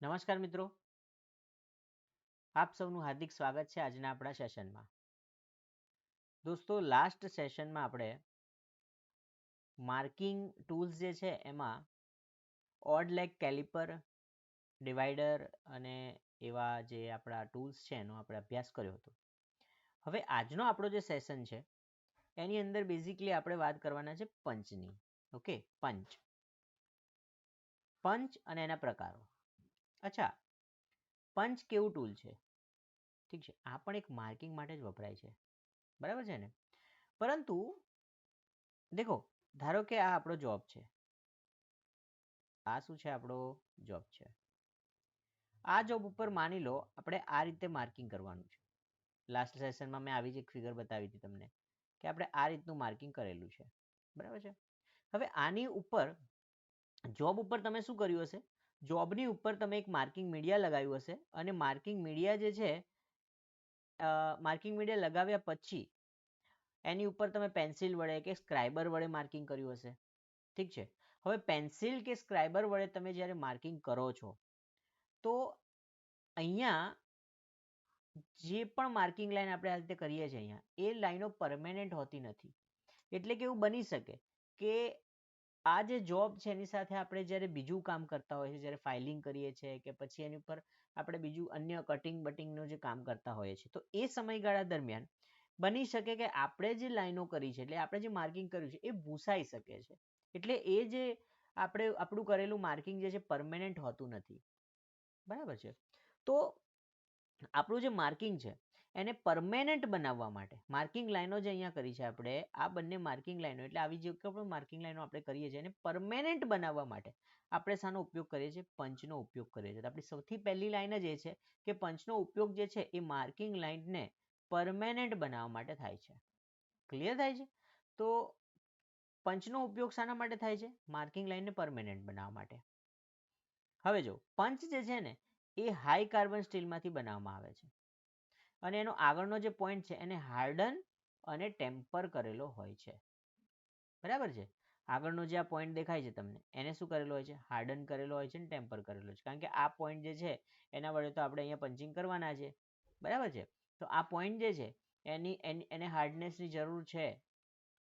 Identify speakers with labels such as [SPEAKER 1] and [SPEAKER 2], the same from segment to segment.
[SPEAKER 1] નમસ્કાર મિત્રો, આપ સૌનું હાર્દિક સ્વાગત છે આજના આપણા સેશનમાં. દોસ્તો, લાસ્ટ સેશનમાં આપણે માર્કિંગ ટૂલ્સ જે છે એમાં ઓડ લેગ કેલિપર, ડિવાઈડર અને એવા જે આપણા ટૂલ્સ છે એનો આપણે અભ્યાસ કર્યો હતો. હવે આજનો આપણો જે સેશન છે એની અંદર બેઝિકલી આપણે વાત કરવાના છે પંચની. ઓકે, પંચ અને એના પ્રકારો. અચ્છા, પંચ કેવું ટૂલ છે? ઠીક છે, આ પણ એક માર્કિંગ માટે જ વપરાય છે, બરાબર છે ને? પરંતુ દેખો, ધારો કે આ આપણો જોબ છે, આ શું છે? આપણો જોબ છે. આ જોબ ઉપર માની લો આપણે આ રીતે માર્કિંગ કરવાનું છે. લાસ્ટ સેશનમાં મેં આવી જ એક ફિગર બતાવી હતી તમને કે આપણે આ રીતનું માર્કિંગ કરેલું છે, બરાબર છે? હવે આની ઉપર જોબ ઉપર તમે શું કર્યું હશે? જોબની ઉપર તમે એક માર્કિંગ મીડિયા લગાવ્યું હશે અને માર્કિંગ મીડિયા જે છે માર્કિંગ મીડિયા લગાવ્યા પછી એની ઉપર તમે પેન્સિલ વડે કે સ્ક્રાઇબર વડે માર્કિંગ કર્યું હશે. ઠીક છે, હવે પેન્સિલ કે સ્ક્રાઇબર વડે તમે જ્યારે માર્કિંગ કરો છો તો અહીંયા જે પણ માર્કિંગ લાઈન આપણે આ રીતે કરીએ છીએ અહીંયા, એ લાઈનો પરમેનન્ટ હોતી નથી. એટલે કે એવું બની શકે કે આ જે જોબ છે એની સાથે આપણે જ્યારે બીજું કામ કરતા હોઈએ છીએ, જ્યારે ફાઇલિંગ કરીએ છીએ કે પછી એની ઉપર આપણે બીજું અન્ય કટિંગ બટિંગનું જે કામ કરતા હોઈએ છીએ, તો એ સમયગાળા દરમિયાન બની શકે કે આપણે જે લાઈનો કરી છે, એટલે આપણે જે માર્કિંગ કર્યું છે એ ભૂસાઈ શકે છે. એટલે એ જે આપણું કરેલું માર્કિંગ જે છે પરમેનન્ટ હોતું નથી, બરાબર છે? તો આપણું જે માર્કિંગ છે એને પરમેનન્ટ બનાવવા માટે માર્કિંગ લાઈનો જે અહીંયા કરી છે આપણે, આ બંને માર્કિંગ લાઈનો એટલે આવી જે પણ માર્કિંગ લાઈનો આપણે કરીએ છીએ એને પરમેનન્ટ બનાવવા માટે આપણે શાનો ઉપયોગ કરીએ છીએ? પંચનો ઉપયોગ કરીએ છીએ. તો આપણી સૌથી પહેલી લાઈન જ એ છે કે પંચનો ઉપયોગ જે છે એ માર્કિંગ લાઈનને પરમેનન્ટ બનાવવા માટે થાય છે. ક્લિયર થાય છે? તો પંચનો ઉપયોગ શાના માટે થાય છે? માર્કિંગ લાઈનને પરમેનન્ટ બનાવવા માટે. હવે જો પંચ જે છે ને એ હાઈ કાર્બન સ્ટીલમાંથી બનાવવામાં આવે છે અને એનો આગળનો જે પોઈન્ટ છે એને હાર્ડન અને ટેમ્પર કરેલો હોય છે, બરાબર છે? આગળનો જે આ પોઈન્ટ દેખાય છે તમને, એને શું કરેલો હોય છે? હાર્ડન કરેલો હોય છે અને ટેમ્પર કરેલો છે. કારણ કે આ પોઈન્ટ જે છે એના વડે તો આપણે અહીંયા પંચિંગ કરવાના છે, બરાબર છે? તો આ પોઈન્ટ જે છે એને હાર્ડનેસની જરૂર છે.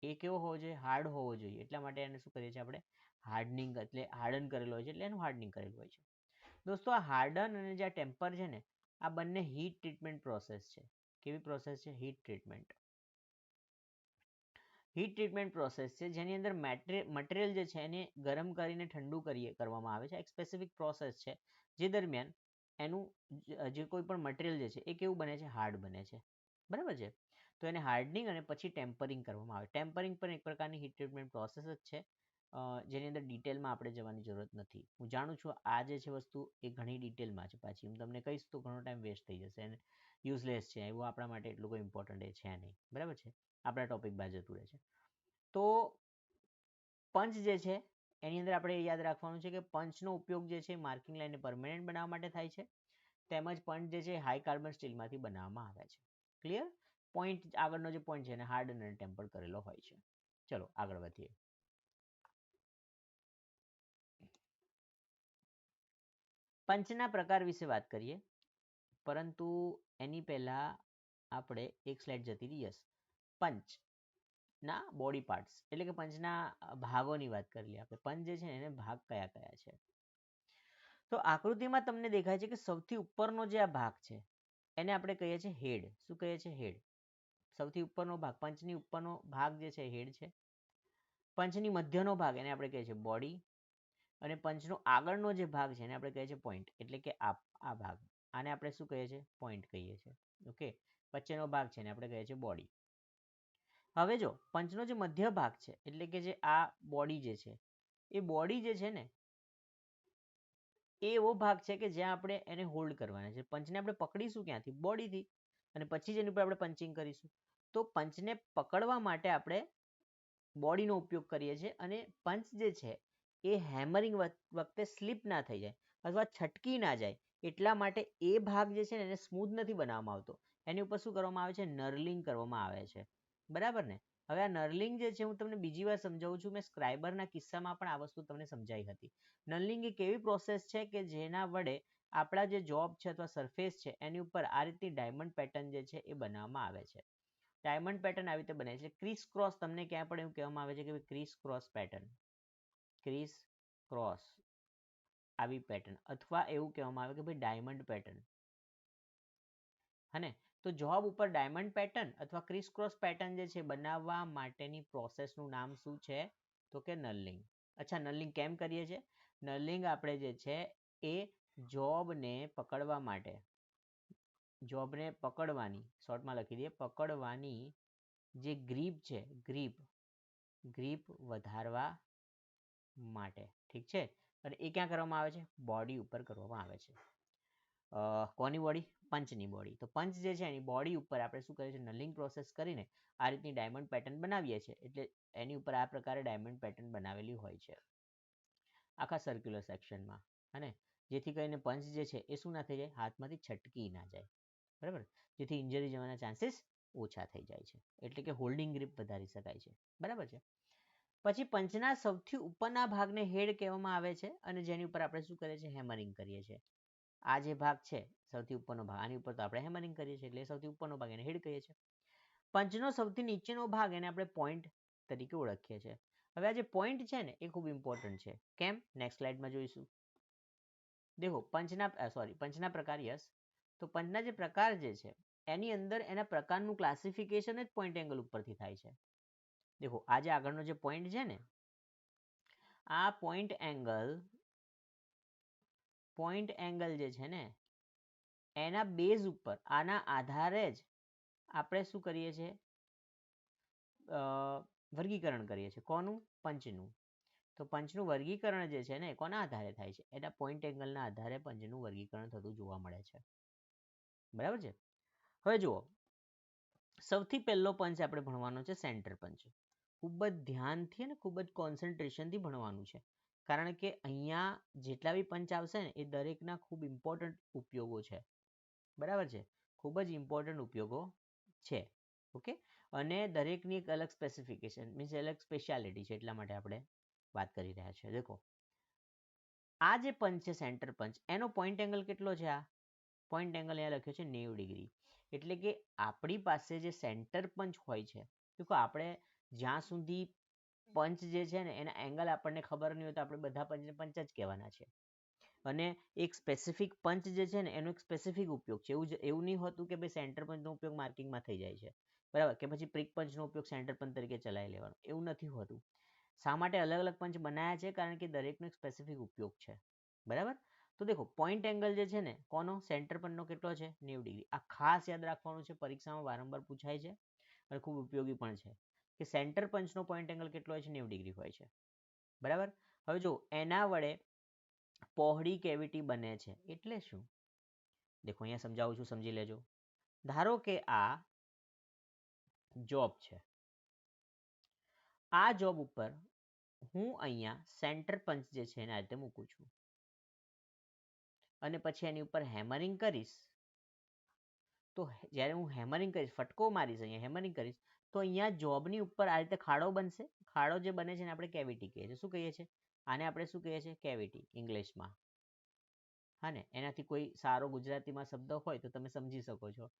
[SPEAKER 1] એ કેવો હોવો જોઈએ? હાર્ડ હોવો જોઈએ. એટલા માટે એને શું કરીએ છીએ આપણે? હાર્ડનિંગ, એટલે હાર્ડન કરેલો હોય છે એટલે એનું હાર્ડનિંગ કરેલું હોય છે. દોસ્તો, આ હાર્ડન અને જે ટેમ્પર છે ને, આ બંને હીટ ટ્રીટમેન્ટ પ્રોસેસ છે. કેવી પ્રોસેસ છે? Heat treatment. Heat treatment process છે જેની અંદર મટીરિયલ જે છે એને ગરમ કરીને ઠંડુ કરવામાં આવે છે. એક સ્પેસિફિક પ્રોસેસ છે જે દરમિયાન એનું જે કોઈ પણ મટીરિયલ જે છે એ કેવું બને છે? હાર્ડ બને છે, બરાબર છે? તો એને હાર્ડનિંગ અને પછી ટેમ્પરિંગ કરવામાં આવે. ટેમ્પરિંગ પણ એક પ્રકારની હીટ ટ્રીટમેન્ટ પ્રોસેસ જ છે જેની અંદર ડિટેલમાં આપણે જવાની જરૂરત નથી. હું જાણું છું આ જે છે વસ્તુ એ ઘણી ડિટેલમાં છે, પાછી હું તમને કહીશ તો ઘણો ટાઈમ વેસ્ટ થઈ જશે અને યુઝલેસ છે, એવું આપણા માટે એટલું કોઈ ઇમ્પોર્ટન્ટ એ છે નહીં, બરાબર છે? આપણા ટોપિક બાદ જતું રહે છે. તો પંચ જે છે એની અંદર આપણે યાદ રાખવાનું છે કે પંચનો ઉપયોગ જે છે માર્કિંગ લાઈનને પરમેનન્ટ બનાવવા માટે થાય છે, તેમજ પંચ જે છે હાઈ કાર્બન સ્ટીલમાંથી બનાવવામાં આવે છે. ક્લિયર? પોઈન્ટ આગળનો જે પોઈન્ટ છે એને હાર્ડ અને ટેમ્પર કરેલો હોય છે. ચલો આગળ વધીએ. પંચના પ્રકાર વિશે વાત કરીએ, પરંતુ એની પહેલા આપણે એક સ્લાઇડ જતી રહી. યસ, પંચના બોડી પાર્ટ્સ એટલે કે પંચના ભાગોની વાત કરી લઈએ આપણે. પંચ જે છે એને ભાગ કયા કયા છે? તો આકૃતિમાં તમને દેખાય છે કે સૌથી ઉપરનો જે આ ભાગ છે એને આપણે કહીએ છીએ હેડ. શું કહીએ છીએ? હેડ. સૌથી ઉપરનો ભાગ, પંચની ઉપરનો ભાગ જે છે હેડ છે. પંચની મધ્યનો ભાગ એને આપણે કહીએ છીએ બોડી, અને પંચનો આગળનો જે ભાગ છે એને આપણે કહીએ છીએ પોઈન્ટ. એટલે કે આ ભાગ, આને આપણે શું કહીએ છીએ? પોઈન્ટ કહીએ છીએ. ઓકે, વચ્ચેનો ભાગ છે એને આપણે કહીએ છીએ બોડી. હવે જો પંચનો જે મધ્ય ભાગ છે એટલે કે જે આ બોડી જે છે, એ બોડી જે છે ને એ એવો ભાગ છે કે જ્યાં આપણે એને હોલ્ડ કરવાના છે. પંચને આપણે પકડીશું ક્યાંથી? બોડીથી, અને પછી જ એની ઉપર આપણે પંચિંગ કરીશું. તો પંચને પકડવા માટે આપણે બોડીનો ઉપયોગ કરીએ છીએ અને પંચ જે છે એ હેમરિંગ વખતે સ્લીપ ના થઈ જાય અથવા છટકી ના જાય એટલા માટે એ ભાગ જે છે ને એને સ્મૂથ નથી બનાવવામાં આવતો. એની ઉપર શું કરવામાં આવે છે? નર્લિંગ કરવામાં આવે છે, બરાબર ને? હવે આ નર્લિંગ જે છે હું તમને બીજી વાર સમજાવું છું. મેં સ્ક્રાઇબરના કિસ્સામાં પણ આ વસ્તુ તમને સમજાવી હતી. નર્લિંગ એક એવી પ્રોસેસ છે કે જેના વડે આપણા જે જોબ છે અથવા સરફેસ છે એની ઉપર આ રીતની ડાયમંડ પેટર્ન જે છે એ બનાવવામાં આવે છે. ડાયમંડ પેટર્ન આવી રીતે બને છે. ક્રિસ ક્રોસ તમને ક્યાં પણ એવું કહેવામાં આવે છે કે criss cross pattern, criss cross આવી પેટર્ન, અથવા એવું કહેવામાં આવે કે ભાઈ ડાયમંડ પેટર્ન. હને તો જોબ ઉપર ડાયમંડ પેટર્ન અથવા ક્રિસ ક્રોસ પેટર્ન જે છે બનાવવા માટેની પ્રોસેસનું નામ શું છે? તો કે નલિંગ. અચ્છા, નલિંગ કેમ કરીએ છીએ? નલિંગ આપણે જે છે એ જોબને પકડવા માટે, જોબને પકડવાની, શોર્ટમાં લખી દઈએ, પકડવાની જે ગ્રીપ છે, ગ્રીપ વધારવા માટે. ઠીક છે? અને એ ક્યાં કરવામાં આવે છે? બોડી ઉપર કરવામાં આવે છે. કોની બોડી? પંચની બોડી. તો પંચ જે છે એની બોડી ઉપર આપણે શું કરીએ છીએ? નલિંગ પ્રોસેસ કરીને આ રીતની ડાયમંડ પેટર્ન બનાવીએ છીએ. એટલે એની ઉપર આ પ્રકારે ડાયમંડ પેટર્ન બનાવેલી હોય છે આખા સર્ક્યુલર સેક્શનમાં. અને જેથી કરીને પંચ જે છે એ શું ના થઈ જાય? હાથમાંથી છટકી ના જાય. બરાબર? જેથી ઇન્જરી જવાના ચાન્સીસ ઓછા થઈ જાય છે. એટલે કે હોલ્ડિંગ ગ્રીપ વધારી શકાય છે. બરાબર છે? પછી પંચના સૌથી ઉપરના ભાગને હેડ કહેવામાં આવે છે અને જેની ઉપર આપણે શું કરીએ છીએ? હેમરિંગ કરીએ છીએ. આ જે ભાગ છે સૌથી ઉપરનો ભાગ, આની ઉપર તો આપણે હેમરિંગ કરીએ છીએ એટલે સૌથી ઉપરનો ભાગ એને હેડ કહીએ છીએ. પંચનો સૌથી નીચેનો ભાગ એને આપણે પોઈન્ટ તરીકે ઓળખીએ છીએ. હવે આ જે પોઈન્ટ છે ને એ ખૂબ ઇમ્પોર્ટન્ટ છે. કેમ? નેક્સ્ટ સ્લાઇડમાં જોઈશું. દેખો, પંચના પ્રકાર. યસ, તો પંચના જે પ્રકાર જે છે એની અંદર એના પ્રકારનું ક્લાસિફિકેશન જ પોઈન્ટ એંગલ ઉપરથી થાય છે. દેખો, આ જે આગળનો જે પોઈન્ટ છે ને, આ પોઈન્ટ એંગલ જે છે ને એના બેઝ ઉપર, આના આધારે જ આપણે શું કરીએ છીએ? વર્ગીકરણ કરીએ છીએ. કોનું? પંચનું. તો પંચનું વર્ગીકરણ જે છે ને કોના આધારે થાય છે? એના પોઈન્ટ એંગલના આધારે પંચનું વર્ગીકરણ થતું જોવા મળે છે. બરાબર છે? હવે જુઓ, સૌથી પહેલો પંચ આપણે ભણવાનો છે સેન્ટર પંચ. ખૂબ જ ધ્યાનથી અને ખૂબ જ કોન્સન્ટ્રેશનથી ભણવાનું છે. કારણ કે અહીંયા જેટલા બી પંચ આવશે ને એ દરેકના ખૂબ ઇમ્પોર્ટન્ટ ઉપયોગો છે. બરાબર છે? ખૂબ જ ઇમ્પોર્ટન્ટ ઉપયોગો છે. ઓકે? અને દરેકની એક અલગ સ્પેસિફિકેશન, મીન્સ અલગ સ્પેશિયાલિટી છે. એટલા માટે આપણે વાત કરી રહ્યા છીએ. દેખો, આ જે પંચ છે સેન્ટર પંચ, એનો પોઈન્ટ એંગલ કેટલો છે? આ પોઈન્ટ એંગલ અહીંયા લખ્યો છે 90 ડિગ્રી. એટલે કે આપણી પાસે જે સેન્ટર પંચ હોય છે, દેખો આપણે જ્યાં સુધી પંચ જે છે ને એના એંગલ આપણને ખબર નહીં હોય તો આપણે બધા પંચને પંચ જ કહેવાના છે. અને એક સ્પેસિફિક પંચ જે છે ને એનો એક સ્પેસિફિક ઉપયોગ છે. એવું નહીં હોતું કે ભાઈ સેન્ટર પંચનો ઉપયોગ માર્કિંગમાં થઈ જાય છે. બરાબર? કે પછી પ્રિક પંચનો ઉપયોગ સેન્ટર પંચ તરીકે ચલાવી લેવાનો, એવું નથી હોતું. શા માટે અલગ અલગ પંચ બનાવ્યા છે? કારણ કે દરેકનો એક સ્પેસિફિક ઉપયોગ છે. બરાબર? તો દેખો, પોઈન્ટ એંગલ જે છે ને કોનો? સેન્ટર પંચનો કેટલો છે? 90 ડિગ્રી. આ ખાસ યાદ રાખવાનું છે, પરીક્ષામાં વારંવાર પૂછાય છે અને ખૂબ ઉપયોગી પણ છે કે સેન્ટર પંચનો પોઈન્ટ એંગલ કેટલો હોય છે? 90 ડિગ્રી હોય છે. બરાબર? હવે જો એના વડે પહોળી કેવિટી બને છે. એટલે શું? દેખો, અહીંયા સમજાવું છું, સમજી લેજો. ધારો કે આ જોબ છે. આ જોબ ઉપર હું અહીંયા સેન્ટર પંચ જે છે એના રીતે મૂકું છું અને પછી એની ઉપર હેમરિંગ કરીશ. તો જ્યારે હું હેમરિંગ કરીશ, ફટકો મારીશ, અહીંયા હેમરિંગ કરીશ, તો અહીંયા જોબની ઉપર આ રીતે ખાડો બનશે. ખાડો જે બને છે ને આપણે કેવિટી કહીએ છીએ. શું કહીએ છીએ? આને આપણે શું કહીએ છીએ? કેવિટી ઇંગ્લિશમાં. હા ને, એનાથી કોઈ સારો ગુજરાતીમાં શબ્દ હોય તો તમે સમજી શકો છો.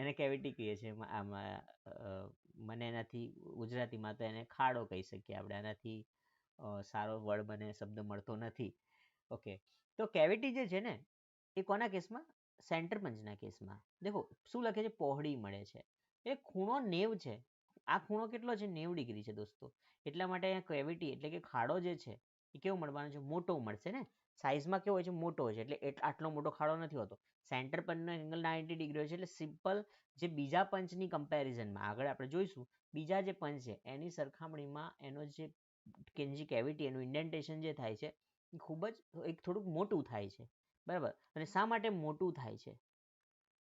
[SPEAKER 1] એને કેવિટી કહીએ છીએ. મને એનાથી ગુજરાતીમાં તો એને ખાડો કહી શકીએ આપણે. એનાથી સારો વર્ડ મને શબ્દ મળતો નથી. ઓકે, તો કેવિટી જે છે ને એ કોના કેસમાં? સેન્ટર પંચના કેસમાં. દેખો, શું લખે છે? પહોળી મળે છે. એ ખૂણો 90 છે. આ ખૂણો કેટલો છે? 90 ડિગ્રી છે દોસ્તો. એટલા માટે અહીંયા કેવિટી એટલે કે ખાડો જે છે એ કેવો મળવાનો છે? મોટો મળશે ને. સાઇઝમાં કેવો હોય છે? મોટો હોય છે. એટલે આટલો મોટો ખાડો નથી હોતો. સેન્ટર પંચનો એંગલ 90 ડિગ્રી હોય છે. એટલે સિમ્પલ જે બીજા પંચની કમ્પેરિઝનમાં આગળ આપણે જોઈશું, બીજા જે પંચ છે એની સરખામણીમાં એનો જે કેવિટી, એનું ઇન્ડેન્ટેશન જે થાય છે એ ખૂબ જ થોડુંક મોટું થાય છે. બરાબર? અને શા માટે મોટું થાય છે?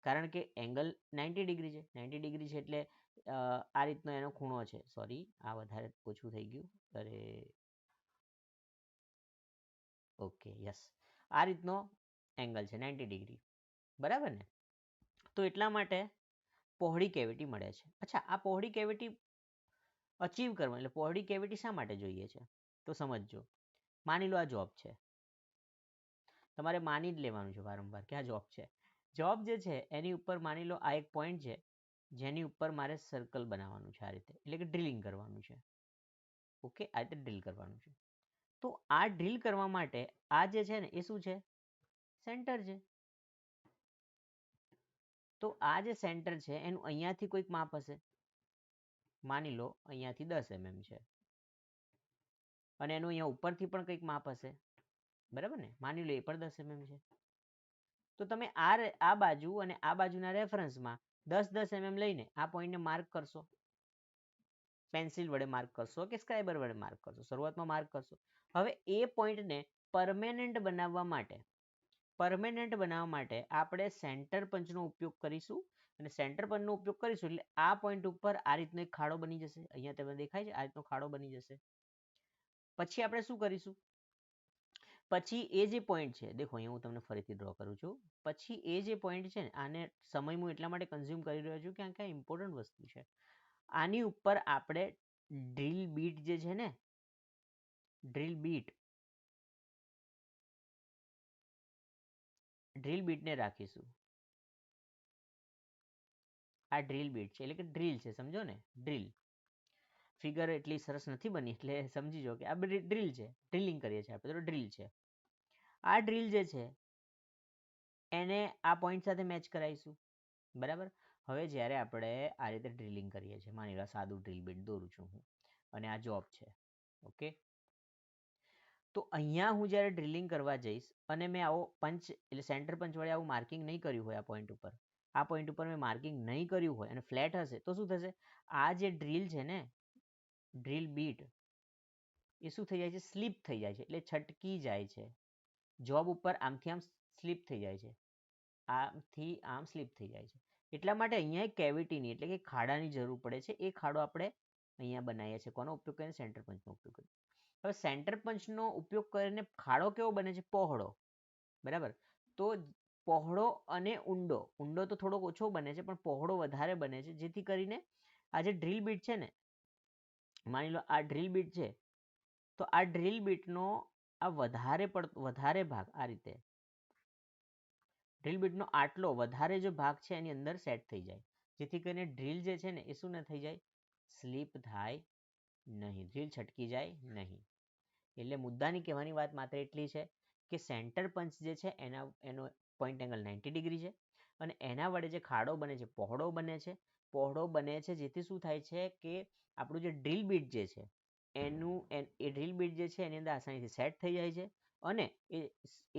[SPEAKER 1] કારણ કે એંગલ 90 ડિગ્રી છે. 90 ડિગ્રી છે એટલે આ રીતનો એનો ખૂણો છે. સોરી, આ વધારે ઓછું થઈ ગયું. અરે ઓકે, યસ, આ રીતનો એંગલ છે 90 ડિગ્રી. બરાબર ને? તો એટલા માટે પહોળી કેવિટી મળે છે. અચ્છા, આ પહોળી કેવિટી અચીવ કરવા એટલે પહોળી કેવિટી શા માટે જોઈએ છે? તો સમજજો. માની લો આ જોબ છે. તમારે માની જ લેવાનું છે વારંવાર કે આ જોબ છે. જોબ જે છે એની ઉપર માની લો આ એક પોઈન્ટ છે જેની ઉપર મારે સર્કલ બનાવવાનું છે આ રીતે, એટલે કે ડ્રિલિંગ કરવાનું છે. ઓકે, આ રીતે ડ્રિલ કરવાનું છે. તો આ ડ્રિલ કરવા માટે આ જે છે ને એ શું છે? સેન્ટર છે. તો આ જે સેન્ટર છે એનું અહીંયાથી કોઈક માપ હશે, માની લો અહીંયાથી 10 mm છે, અને એનું અહીંયા ઉપરથી પણ કંઈક માપ હશે, બરાબર ને? માની લો એ પણ 10 mm છે. તો તમે આ બાજુ અને આ બાજુના રેફરન્સમાં 10-10 mm લઈને આ પોઈન્ટને માર્ક કરશો, પેન્સિલ વડે માર્ક કરશો કે સ્ક્રાઇબર વડે માર્ક કરશો, શરૂઆતમાં માર્ક કરશો. હવે એ પોઈન્ટને પરમેનન્ટ બનાવવા માટે આપણે સેન્ટર પંચનો ઉપયોગ કરીશું, અને સેન્ટર પંચનો ઉપયોગ કરીશું એટલે આ પોઈન્ટ ઉપર આ રીતનો એક ખાડો બની જશે. અહીંયા તમને દેખાય છે આ રીતનો ખાડો બની જશે. પછી આપણે શું કરીશું? પછી એ જે પોઈન્ટ છે, દેખો અહીંયા હું તમને ફરીથી ડ્રો કરું છું. પછી એ જે પોઈન્ટ છે ને, આને સમય હું એટલા માટે કન્ઝ્યુમ કરી રહ્યો છું કારણ કે આ ઇમ્પોર્ટન્ટ વસ્તુ છે. આની ઉપર આપણે ડ્રીલ બીટ જે છે ને, ડ્રીલ બીટને રાખીશું. આ ડ્રીલ બીટ છે એટલે કે ડ્રીલ છે, સમજો ને? ડ્રીલ ફિગર એટલી સરસ નથી બની એટલે સમજી જાઓ કે આ ડ્રીલ છે, ડ્રિલિંગ કરીએ છીએ આપણે, તો ડ્રીલ છે. આ ડ્રીલ જે છે એને આ પોઈન્ટ સાથે મેચ કરાવીશું, બરાબર? હવે જ્યારે આપણે આ રીતે ડ્રિલિંગ કરીએ છીએ, માની લો સાદું ડ્રીલ બીટ દોરું છું હું, અને આ જોબ છે, ઓકે? તો અહીંયા હું જ્યારે ડ્રિલિંગ કરવા જઈશ અને મેં આવો પંચ એટલે સેન્ટર પંચ વડે આવું માર્કિંગ નહીં કર્યું હોય, આ પોઈન્ટ ઉપર મેં માર્કિંગ નહીં કર્યું હોય અને ફ્લેટ હશે તો શું થશે? આ જે ડ્રીલ છે ને, ડ્રીલ બીટ, એ શું થઈ જાય છે? સ્લીપ થઈ જાય છે, એટલે છટકી જાય છે. જોબ ઉપર આમથી આમ સ્લીપ થઈ જાય છે, આમથી આમ સ્લીપ થઈ જાય છે. એટલા માટે અહીંયા એક કેવિટીની એટલે કે ખાડાની જરૂર પડે છે. એ ખાડો આપણે અહીંયા બનાવીએ છીએ. કોનો ઉપયોગ કરીને? સેન્ટર પંચનો ઉપયોગ કરીને. હવે સેન્ટર પંચનો ઉપયોગ કરીને ખાડો કેવો બને છે? પહોળો, બરાબર? તો પહોળો અને ઊંડો તો થોડોક ઓછો બને છે, પણ પહોળો વધારે બને છે, જેથી કરીને આ જે ડ્રીલ બીટ છે ને, માની લો આ ડ્રીલ બીટ છે, તો આ ડ્રીલ બીટનો આ વધારે ભાગ આ રીતે, ડ્રીલ બીટનો આટલો વધારે જે ભાગ છે એની અંદર સેટ થઈ જાય, જેથી કરીને ડ્રીલ જે છે ને એ શું ન થઈ જાય? સ્લીપ થાય નહીં, ડ્રીલ છટકી જાય નહીં. એટલે મુદ્દાની કહેવાની વાત માત્ર એટલી છે કે સેન્ટર પંચ જે છે એનો પોઈન્ટ એંગલ 90 ડિગ્રી છે, અને એના વડે જે ખાડો બને છે પહોળો બને છે, જેથી શું થાય છે કે આપણું જે ડ્રીલ બીટ જે છે એ ડ્રીલ બીટ જે છે એની અંદર આસાનીથી સેટ થઈ જાય છે, અને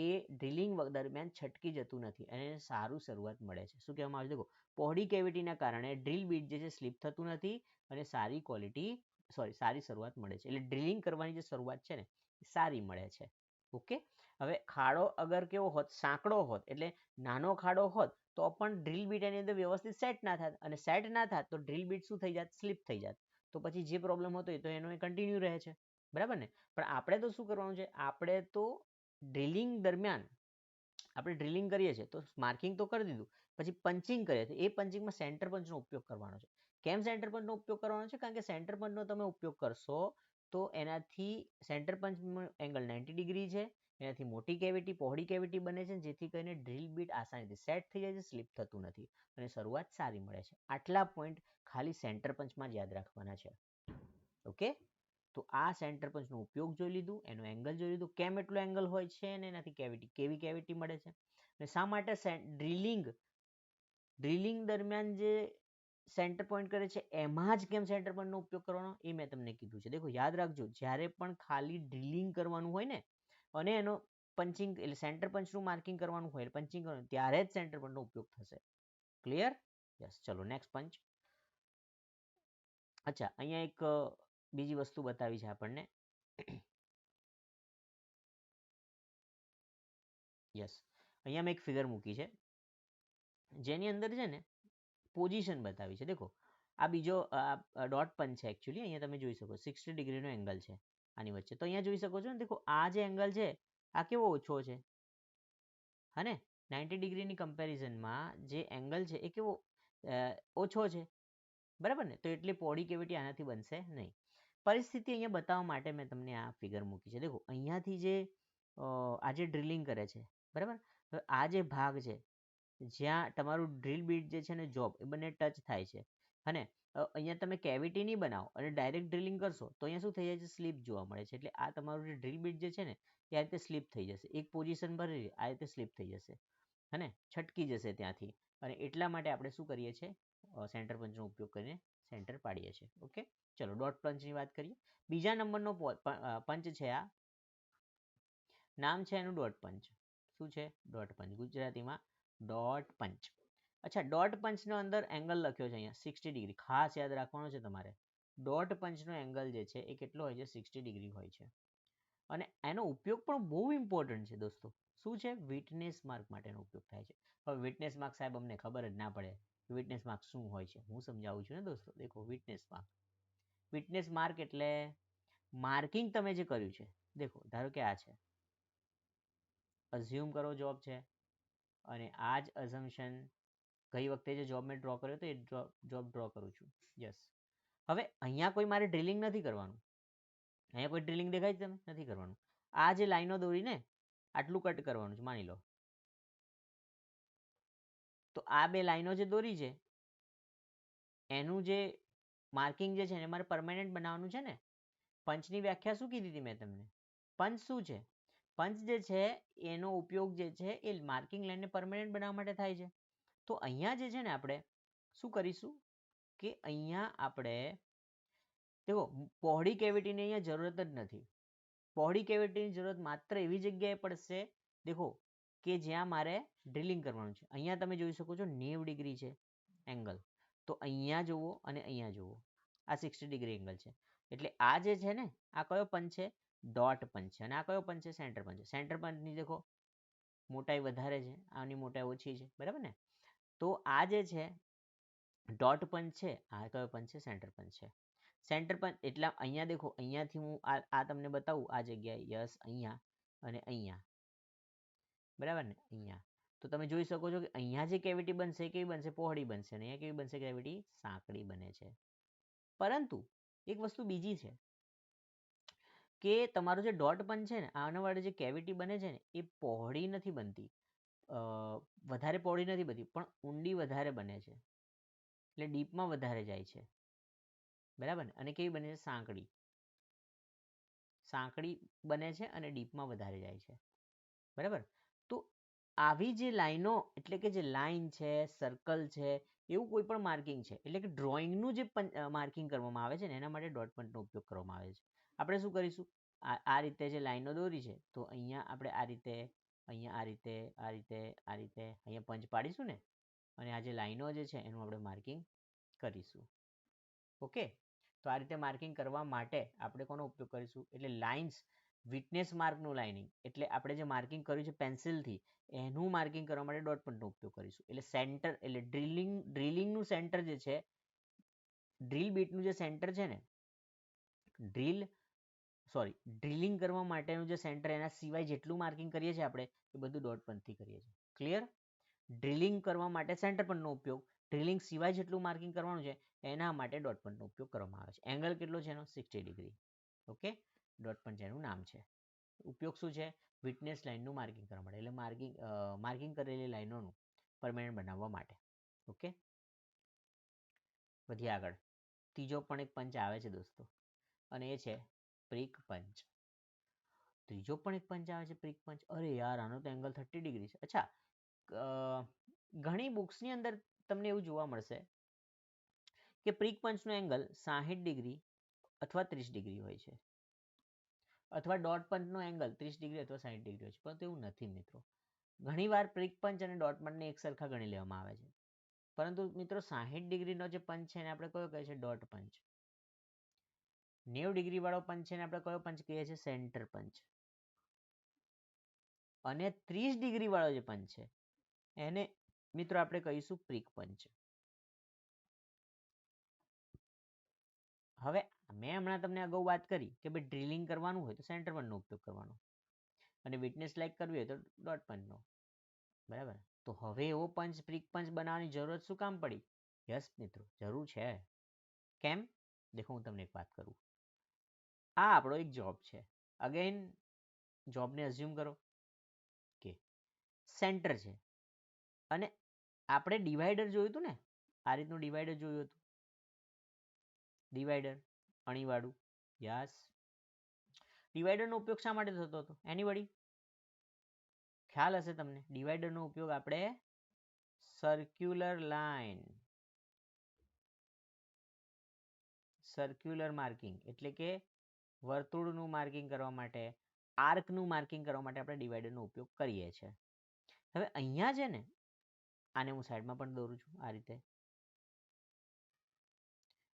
[SPEAKER 1] એ ડ્રિલિંગ દરમિયાન છટકી જતું નથી, અને એને સારું શરૂઆત મળે છે. શું કહેવામાં આવે છે? દેખો, પહોળી કેવિટીના કારણે ડ્રીલ બીટ જે છે સ્લીપ થતું નથી, અને સારી શરૂઆત મળે છે. એટલે ડ્રિલિંગ કરવાની જે શરૂઆત છે ને એ સારી મળે છે. ઓકે? હવે ખાડો અગર કેવો હોત? સાંકડો હોત, એટલે નાનો ખાડો હોત તો પણ ડ્રીલ બીટ એની અંદર વ્યવસ્થિત સેટ ના થાત, અને સેટ ના થાત તો ડ્રીલ બીટ શું થઈ જાત? સ્લીપ થઈ જાત. તો પછી જે પ્રોબ્લેમ હતો એ તો એનો કન્ટિન્યુ રહે છે, બરાબર ને? પણ આપણે તો શું કરવાનું છે? આપણે તો ડ્રિલિંગ દરમિયાન આપણે ડ્રિલિંગ કરીએ છીએ તો માર્કિંગ તો કરી દીધું, પછી પંચિંગ કરીએ છીએ. એ પંચિંગમાં સેન્ટર પંચનો ઉપયોગ કરવાનો છે. કેમ સેન્ટર પંચનો ઉપયોગ કરવાનો છે? કારણ કે સેન્ટર પંચનો તમે ઉપયોગ કરશો તો એનાથી સેન્ટર પંચનો એંગલ 90 ડિગ્રી છે, એનાથી મોટી કેવિટી, પહોળી કેવિટી બને છે, જેથી કરીને ડ્રીલ બીટ આસાનીથી સેટ થઈ જાય છે, સ્લીપ થતું નથી, અને શરૂઆત સારી મળે છે. આટલા પોઈન્ટ ખાલી સેન્ટર પંચમાં જ યાદ રાખવાના છે. ઓકે? તો આ સેન્ટર પંચનો ઉપયોગ જોઈ લીધું, એનો એંગલ જોઈ લીધું, કેમ એટલો એંગલ હોય છે, અને એનાથી કેવી કેવિટી મળે છે, અને શા માટે ડ્રિલિંગ દરમિયાન જે સેન્ટર પોઈન્ટ કરે છે એમાં જ કેમ સેન્ટર પોઈન્ટનો ઉપયોગ કરવાનો એ મેં તમને કીધું છે. દેખો, યાદ રાખજો, જ્યારે પણ ખાલી ડ્રિલિંગ કરવાનું હોય ને, અને એનો પંચિંગ એટલે સેન્ટર પંચનું માર્કિંગ કરવાનું હોય, પંચિંગ કરવાનું, ત્યારે જ સેન્ટર પોઈન્ટનો ઉપયોગ થશે. ક્લિયર? યસ. ચલો નેક્સ્ટ પંચ. અચ્છા, અહીંયા એક બીજી વસ્તુ બતાવી છે આપણને. યસ, અહીંયા મેં એક ફિગર મૂકી છે જેની અંદર છે ને પોઝિશન બતાવી છે. દેખો, આ બીજો ડોટ પંચ છે એકચ્યુઅલી. અહીંયા તમે જોઈ શકો 60 ડિગ્રીનો એંગલ છે આની વચ્ચે. તો અહીંયા જોઈ શકો છો ને, દેખો આ જે એંગલ છે આ કેવો ઓછો છે, હા ને? 90 ડિગ્રીની કમ્પેરિઝનમાં જે એંગલ છે એ કેવો ઓછો છે, બરાબર ને? તો એટલી પહોળી કેવિટી આનાથી બનશે નહીં. પરિસ્થિતિ અહીંયા બતાવવા માટે મેં તમને આ ફિગર મૂકી છે. દેખો, અહીંયાથી જે આ જે ડ્રિલિંગ કરે છે, બરાબર. હવે આ જે ભાગ છે જ્યાં તમારું ડ્રીલ બીટ જે છે ને જોબ એ બંને ટચ થાય છે અને અહીંયા તમે કેવિટી નહીં બનાવો અને ડાયરેક્ટ ડ્રિલિંગ કરશો તો અહીંયા શું થઈ જાય છે, સ્લીપ જોવા મળે છે. એટલે આ તમારું જે ડ્રીલ બીટ જે છે ને એ આ રીતે સ્લીપ થઈ જશે, એક પોઝિશન પર આ રીતે સ્લીપ થઈ જશે અને છટકી જશે ત્યાંથી. અને એટલા માટે આપણે શું કરીએ છીએ, સેન્ટર પંચનો ઉપયોગ કરીને સેન્ટર પાડીએ છીએ. ઓકે, ચલો ડોટ પંચની વાત કરીએ. બીજા નંબરનો પંચ છે આ, નામ છે એનું ડોટ પંચ. શું છે? ડોટ પંચ, ગુજરાતીમાં ડોટ પંચ. અચ્છા, ડોટ પંચનો અંદર એંગલ લખ્યો છે અહીંયા 60 ડિગ્રી. ખાસ યાદ રાખવાનો છે તમારે, ડોટ પંચનો એંગલ જે છે એ કેટલો હોય છે? 60 ડિગ્રી હોય છે. અને એનો ઉપયોગ પણ બહુ ઇમ્પોર્ટન્ટ છે દોસ્તો. શું છે? વિટનેસ માર્ક માટેનો ઉપયોગ થાય છે. હવે વિટનેસ માર્ક સાહેબ અમને ખબર જ ના પડે વિટનેસ માર્ક શું હોય છે, હું સમજાવું છું ને દોસ્તો. દેખો, વિટનેસ માર્ક એટલે માર્કિંગ તમે જે કર્યું છે. દેખો, ધારો કે આ છે, અઝ્યુમ કરો જોબ છે અને આ જ અઝમ્પશન ગઈ વખતે જે જોબ મેં ડ્રો કર્યો હતો એ જોબ ડ્રો કરું છું. યસ. હવે અહીંયા કોઈ મારે ડ્રિલિંગ નથી કરવાનું, અહીંયા કોઈ ડ્રિલિંગ દેખાય છે તમે? નથી કરવાનું. આ જે લાઈનો દોરીને આટલું કટ કરવાનું છે માની લો. તો આ બે લાઈનો જે દોરી છે એનું જે માર્કિંગ જે છે એને મારે પરમેનન્ટ બનાવવાનું છે ને. પંચની વ્યાખ્યા શું કીધી હતી મેં તમને? પંચ શું છે? પંચ જે છે એનો ઉપયોગ જે છે એ માર્કિંગ લાઈનને પરમેનન્ટ બનાવવા માટે થાય છે. તો અહીંયા જે છે ને આપણે શું કરીશું કે અહીંયા આપણે દેખો, પહોળી કેવિટીની અહીંયા જરૂરત જ નથી. પહોળી કેવિટીની જરૂરત માત્ર એવી જગ્યાએ પડશે, દેખો, કે જ્યાં મારે ડ્રિલિંગ કરવાનું છે. અહીંયા તમે જોઈ શકો છો 90 ડિગ્રી છે એંગલ. તો અહીંયા જુઓ અને અહીંયા જુઓ, આ 60 ડિગ્રી એંગલ છે. એટલે આ જે છે ને આ કયો પંચ છે? ડોટ પંચ છે. અને આ કયો પંચ છે? સેન્ટર પંચ છે. સેન્ટર પંચની દેખો મોટાઈ વધારે છે, આની મોટાઈ ઓછી છે, બરાબર ને? તો આ જે છે ડોટ પંચ છે, આ કયો પંચ છે? સેન્ટર પંચ છે. સેન્ટર પંચ એટલા અહીંયા દેખો, અહીંયાથી હું આ તમને બતાવું આ જગ્યાએ, યસ, અહીંયા અને અહીંયા, બરાબર ને? અહીંયા તો તમે જોઈ શકો છો કે અહીંયા જે કેવિટી બનશે કેવી બનશે? પહોળી બનશે. અને અહીંયા કેવી બનશે? કેવિટી સાંકડી બને છે. પરંતુ એક વસ્તુ બીજી છે કે તમારો જે ડોટ પંચ છે ને આના વડે જે કેવિટી બને છે ને એ પહોળી નથી બનતી, વધારે પહોળી નથી બનતી, પણ ઊંડી વધારે બને છે. એટલે ડીપમાં વધારે જાય છે, બરાબર ને? અને કેવી બને છે? સાંકડી. સાંકડી બને છે અને ડીપમાં વધારે જાય છે, બરાબર? તો આવી જે લાઈનો, એટલે કે જે લાઈન છે, સર્કલ છે, એવું કોઈ પણ માર્કિંગ છે, એટલે કે ડ્રોઈંગનું જે માર્કિંગ કરવામાં આવે છે ને એના માટે ડોટ પંચનો ઉપયોગ કરવામાં આવે છે. આપણે શું કરીશું? આ રીતે જે લાઈનો દોરી છે તો અહીંયા આપણે આ રીતે, અહીંયા આ રીતે, આ રીતે, આ રીતે અહીંયા પંચ પાડીશું ને, અને આ જે લાઈનો જે છે એનું આપણે માર્કિંગ કરીશું. ઓકે, તો આ રીતે માર્કિંગ કરવા માટે આપણે કોનો ઉપયોગ કરીશું? એટલે લાઇન્સ, વિટનેસ માર્કનું લાઇનિંગ, એટલે આપણે જે માર્કિંગ કર્યું છે પેન્સિલથી એનું માર્કિંગ કરવા માટે ડોટ પંચનો ઉપયોગ કરીશું. એટલે સેન્ટર, એટલે ડ્રિલિંગનું સેન્ટર જે છે, ડ્રીલ બીટનું જે સેન્ટર છે ને, ડ્રિલિંગ કરવા માટેનું જે સેન્ટર, એના સિવાય જેટલું માર્કિંગ કરીએ છીએ આપણે એ બધું ડોટ પંચથી કરીએ છીએ. ક્લિયર? ડ્રિલિંગ કરવા માટે સેન્ટર પંચનો ઉપયોગ, ડ્રિલિંગ સિવાય જેટલું માર્કિંગ કરવાનું છે એના માટે ડોટ પંચનો ઉપયોગ કરવામાં આવે છે. એંગલ કેટલો છે એનો? 60 ડિગ્રી. ઓકે, ડોટ પંચ એનું નામ છે. ઉપયોગ શું છે? વિટનેસ લાઇનનું માર્કિંગ કરવા માટે, એટલે માર્કિંગ કરેલી લાઇનોનું પરમેનન્ટ બનાવવા માટે. ઓકે, વધીએ આગળ. ત્રીજો પણ એક પંચ આવે છે દોસ્તો, અને એ છે પ્રિક પંચ. ત્રીજો પણ એક પંચ આવે છે પ્રિક પંચ. અરે યાર, આનો તો એંગલ 30 ડિગ્રી છે. અચ્છા, ઘણી બુક્સની અંદર તમને એવું જોવા મળશે કે પ્રિક પંચનો એંગલ 60 ડિગ્રી અથવા 30 ડિગ્રી હોય છે, અથવા ડોટ પંચનો એંગલ 30 ડિગ્રી અથવા 60 ડિગ્રી હોય છે. પરંતુ એવું નથી મિત્રો. ઘણીવાર પ્રિક પંચ અને ડોટ પંચને એક સરખા ગણી લેવામાં આવે છે. પરંતુ મિત્રો 60 ડિગ્રીનો જે પંચ છે એને આપણે કયો કહીએ છીએ? ડોટ પંચ. 90 ડિગ્રી વાળો પંચ છે ને આપણે કયો પંચ કહીએ છીએ? સેન્ટર પંચ. અને 30 ડિગ્રી વાળો જે પંચ છે એને મિત્રો આપણે કહીશું પ્રિક પંચ. હવે મેં હમણાં તમને અગાઉ વાત કરી કે ભાઈ ડ્રિલિંગ કરવાનું હોય તો સેન્ટર પંચનો ઉપયોગ કરવાનો, અને વિટનેસ લાઈક કરવી હોય તો ડોટ પંચનો, બરાબર? તો હવે એવો પંચ પ્રિક પંચ બનાવવાની જરૂરત શું કામ પડી? યસ મિત્રો, જરૂર છે. કેમ? દેખો, હું તમને એક વાત કરું. આ આપણો એક જોબ છે. અગેન જોબને અઝ્યુમ કરો કે સેન્ટર છે અને આપણે ડિવાઈડર જોયું હતું ને, આ રીતનું ડિવાઈડર જોયું હતું, ડિવાઈડર અણીવાળું. યસ, ડિવાઈડરનો ઉપયોગ શા માટે થતો હતો? એનીબડી ખ્યાલ હશે તમને? ડિવાઈડરનો ઉપયોગ આપણે સર્ક્યુલર લાઈન, સર્ક્યુલર માર્કિંગ એટલે કે વર્તુળનું માર્કિંગ કરવા માટે, આર્કનું માર્કિંગ કરવા માટે આપણે ડિવાઈડરનો ઉપયોગ કરીએ છીએ. હવે અહીંયા છે ને, આને હું સાઈડમાં પણ દોરું છું આ રીતે.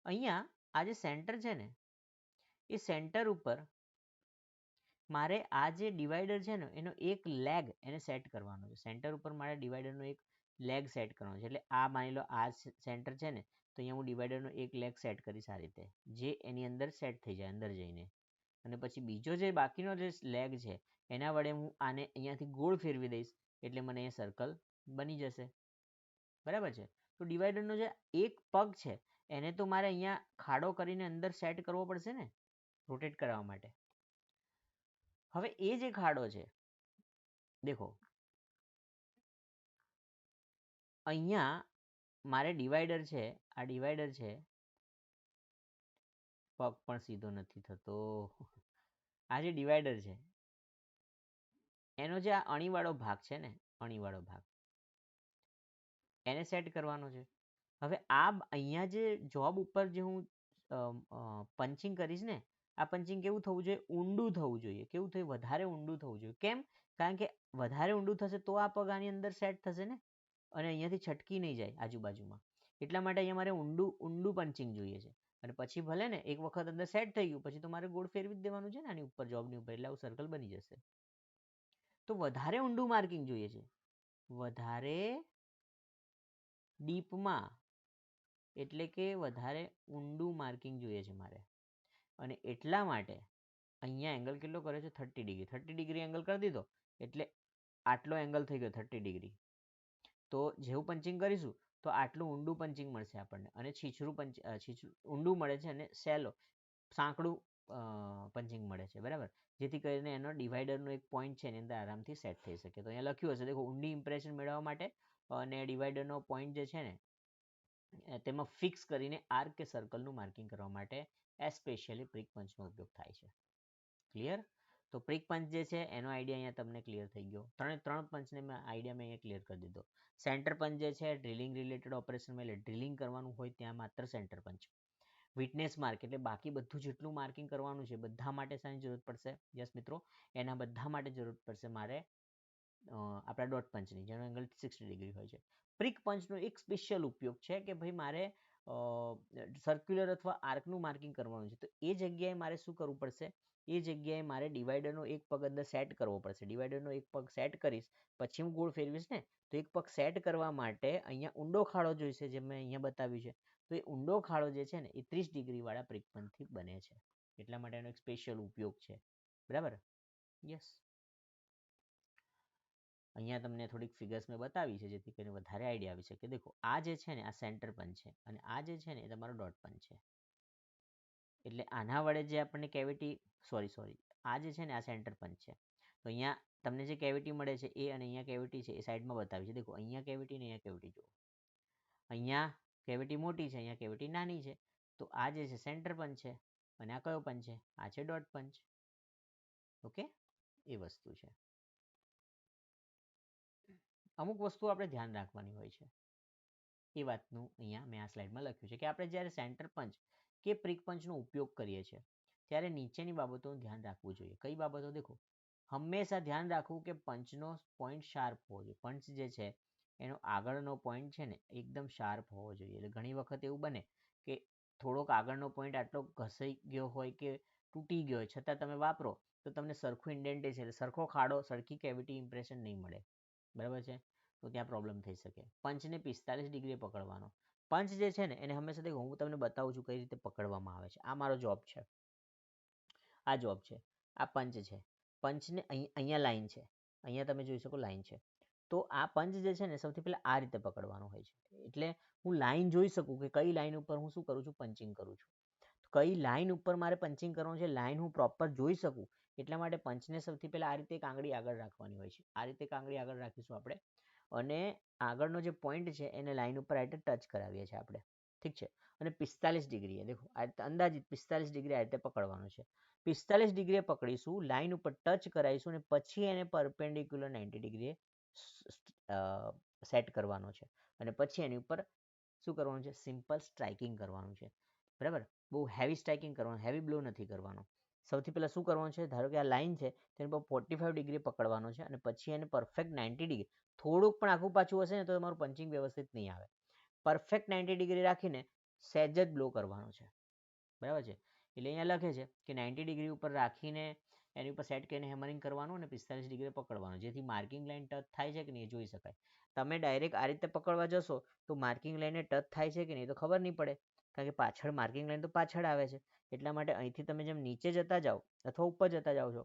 [SPEAKER 1] અહીંયા આ જે સેન્ટર છે ને, એ સેન્ટર ઉપર મારે આ જે ડિવાઈડર છે ને એનો એક લેગ એને સેટ કરવાનો છે. સેન્ટર ઉપર મારે ડિવાઈડરનો એક લેગ સેટ કરવાનો છે. એટલે આ માની લો આ સેન્ટર છે ને, તો અહીંયા હું ડિવાઈડરનો એક લેગ સેટ કરીશ આ રીતે, જે એની અંદર સેટ થઈ જાય અંદર જઈને. અને પછી બીજો જે બાકીનો જે લેગ છે એના વડે હું આને અહીંયાથી ગોળ ફેરવી દઈશ, એટલે મને એ સર્કલ બની જશે. બરાબર છે? તો ડિવાઈડરનો જે એક પગ છે એને તો મારે અહીંયા ખાડો કરીને અંદર સેટ કરવો પડશે ને રોટેટ કરવા માટે. હવે એ જે ખાડો છે, દેખો અહીંયા મારે ડિવાઈડર છે, આ ડિવાઈડર છે, પગ પણ સીધો નથી થતો. આ જે ડિવાઈડર છે એનો જે આ અણીવાળો ભાગ છે ને, અણીવાળો ભાગ એને સેટ કરવાનો છે. હવે આ અહીંયા જે જોબ ઉપર જે હું પંચિંગ કરીશ ને, આ પંચિંગ કેવું થવું જોઈએ? ઊંડું થવું જોઈએ. કેવું થયું? વધારે ઊંડું થવું જોઈએ. કેમ? કારણ કે વધારે ઊંડું થશે તો આ પગ આની અંદર સેટ થશે ને, અને અહીંયાથી છટકી નહીં જાય આજુબાજુમાં. એટલા માટે અહીંયા મારે ઊંડું પંચિંગ જોઈએ છે. અને પછી ભલે ને એક વખત અંદર સેટ થઈ ગયું પછી તો મારે ગોળ ફેરવી જ દેવાનું છે ને આની ઉપર, જોબની ઉપર, એટલે આવું સર્કલ બની જશે. તો વધારે ઊંડું માર્કિંગ જોઈએ છે, વધારે ડીપમાં, એટલે કે વધારે ઊંડું માર્કિંગ જોઈએ છે મારે. અને એટલા માટે અહીંયા એંગલ કેટલો કર્યો છે? 30 ડિગ્રી. 30 ડિગ્રી એંગલ કરી દીધો એટલે આટલો એંગલ થઈ ગયો 30 ડિગ્રી. તો જેવું પંચિંગ કરીશું તો આટલું ઊંડું પંચિંગ મળશે આપણને, અને છીછરું ઊંડું મળે છે અને સેલો સાંકડું પંચિંગ મળે છે. બરાબર? જેથી કરીને એનો ડિવાઈડરનો એક પોઈન્ટ છે એની અંદર આરામથી સેટ થઈ શકે. તો અહીંયા લખ્યું હશે, દેખો, ઊંડી ઇમ્પ્રેશન મેળવવા માટે અને ડિવાઈડરનો પોઈન્ટ જે છે ને તેમાં ફિક્સ કરીને આર્ક કે સર્કલનું માર્કિંગ કરવા માટે એસ્પેશિયલી પ્રિક પંચનો ઉપયોગ થાય છે. ક્લિયર? તો પ્રિક પંચ જે છે એનો આઈડિયા અહીંયા તમને ક્લિયર થઈ ગયો. ત્રણ પંચને આઈડિયા મેં અહીંયા ક્લિયર કરી દીધો. સેન્ટર પંચ જે છે ડ્રિલિંગ રિલેટેડ ઓપરેશનમાં, એટલે ડ્રિલિંગ કરવાનું હોય ત્યાં માત્ર સેન્ટર પંચ. વિટનેસ માર્ક એટલે બાકી બધું જેટલું માર્કિંગ કરવાનું છે બધા માટે શાની જરૂર પડશે? યસ મિત્રો, એના બધા માટે જરૂર પડશે મારે આપણા ડોટ પંચની, જેનો એંગલ 60 ડિગ્રી હોય છે. પ્રિક પંચનો એક સ્પેશિયલ ઉપયોગ છે કે ભાઈ મારે સર્ક્યુલર અથવા આર્કનું માર્કિંગ કરવાનું છે. તો એ જગ્યાએ મારે શું કરવું પડશે? એ જગ્યાએ મારે ડિવાઈડરનો એક પગ અંદર સેટ કરવો પડશે. ડિવાઈડરનો એક પગ સેટ કરીશ પછી હું ગોળ ફેરવીશ ને, તો એક પગ સેટ કરવા માટે અહીંયા ઊંડો ખાડો જોઈશે, જે મેં અહીંયા બતાવ્યું છે. તો એ ઊંડો ખાડો જે છે ને એ 30 ડિગ્રી વાળા પ્રિક પંચથી બને છે. એટલા માટે એનો એક સ્પેશિયલ ઉપયોગ છે. બરાબર? યસ. અહીંયા તમને થોડીક ફિગર્સ મેં બતાવી છે જેથી કરીને વધારે આઈડિયા આવી શકે. દેખો, આ જે છે ને આ સેન્ટર પંચ છે અને આ જે છે ને એ તમારો ડોટ પંચ છે. એટલે આના વડે જે આપણને કેવિટી આ જે છે ને આ સેન્ટર પંચ છે. તો અહીંયા તમને જે કેવિટી મળે છે એ અને અહીંયા કેવિટી છે એ સાઈડમાં બતાવી છે. દેખો, અહીંયા કેવિટી ને અહીંયા કેવિટી જુઓ. અહીંયા કેવિટી મોટી છે, અહીંયા કેવિટી નાની છે. તો આ જે છે સેન્ટર પંચ છે અને આ કયો પંચ છે? આ છે ડોટ પંચ. ઓકે, એ વસ્તુ છે. અમુક વસ્તુ આપણે ધ્યાન રાખવાની હોય છે. એ વાતનું અહીંયા મેં આ સ્લાઇડમાં લખ્યું છે કે આપણે જ્યારે સેન્ટર પંચ કે પ્રિક પંચનો ઉપયોગ કરીએ છીએ ત્યારે નીચેની બાબતોનું ધ્યાન રાખવું જોઈએ. કઈ બાબતો? દેખો, હંમેશા ધ્યાન રાખવું કે પંચનો પોઈન્ટ શાર્પ હોવો જોઈએ. પંચ જે છે એનો આગળનો પોઈન્ટ છે ને એકદમ શાર્પ હોવો જોઈએ. એટલે ઘણી વખત એવું બને કે થોડોક આગળનો પોઈન્ટ આટલો ઘસાઈ ગયો હોય કે તૂટી ગયો હોય છતાં તમે વાપરો તો તમને સરખું ઇન્ડેન્ટેશન, એટલે સરખો ખાડો, સરખી કેવિટી ઇમ્પ્રેશન નહીં મળે. બરાબર છે? તો ત્યાં પ્રોબ્લેમ થઈ શકે. પંચને 45 ડિગ્રીએ પકડવાનો. પંચ જે છે ને એને હંમેશા દેખો, હું તમને બતાવું છું કઈ રીતે પકડવામાં આવે છે. આ મારો જોબ છે, આ જોબ છે, આ પંચ છે. પંચને અહીંયા લાઈન છે, અહીંયા તમે જોઈ શકો લાઈન છે. તો આ પંચ જે છે ને સૌથી પહેલા આ રીતે પકડવાનો હોય છે. એટલે હું લાઈન જોઈ શકું કે કઈ લાઈન ઉપર હું શું કરું છું? પંચિંગ કરું છું. કઈ લાઈન ઉપર મારે પંચિંગ કરવાનું છે, લાઈન હું પ્રોપર જોઈ શકું એટલા માટે પંચને સૌથી પહેલા આ રીતે એક આંગળી આગળ રાખવાની હોય છે. આ રીતે એક આંગળી આગળ રાખીશું આપણે અને આગળનો જે પોઈન્ટ છે એને લાઈન ઉપર આ રીતે ટચ કરાવીએ છીએ આપણે. ઠીક છે. અને 45 ડિગ્રીએ દેખો અંદાજિત 45 ડિગ્રી આ રીતે પકડવાનું છે. 45 ડિગ્રીએ પકડીશું, લાઈન ઉપર ટચ કરાવીશું અને પછી એને પરપેન્ડિક્યુલર 90 ડિગ્રીએ સેટ કરવાનો છે અને પછી એની ઉપર શું કરવાનું છે? સિમ્પલ સ્ટ્રાઇકિંગ કરવાનું છે. બરાબર? બહુ હેવી સ્ટ્રાઇકિંગ કરવાનું, હેવી બ્લો નથી કરવાનો. સૌથી પહેલાં શું કરવાનું છે? ધારો કે આ લાઈન છે તેની પર 45 ડિગ્રી પકડવાનો છે અને પછી એને પરફેક્ટ 90 ડિગ્રી, થોડુંક પણ આખું પાછું હશે ને તો તમારું પંચિંગ વ્યવસ્થિત નહીં આવે. પરફેક્ટ 90 ડિગ્રી રાખીને સહેજ જ બ્લો કરવાનો છે. બરાબર છે? એટલે અહીંયા લખે છે કે 90 ડિગ્રી ઉપર રાખીને એની ઉપર સેટ કરીને હેમરિંગ કરવાનું અને 45 ડિગ્રી પકડવાનું, જેથી માર્કિંગ લાઈન ટચ થાય છે કે નહીં એ જોઈ શકાય. તમે ડાયરેક્ટ આ રીતે પકડવા જશો તો માર્કિંગ લાઈને ટચ થાય છે કે નહીં તો ખબર નહીં પડે, કારણ કે પાછળ માર્કિંગ લાઈન તો પાછળ આવે છે. એટલા માટે અહીંથી તમે જેમ નીચે જતા જાઓ અથવા ઉપર જતા જાઓ છો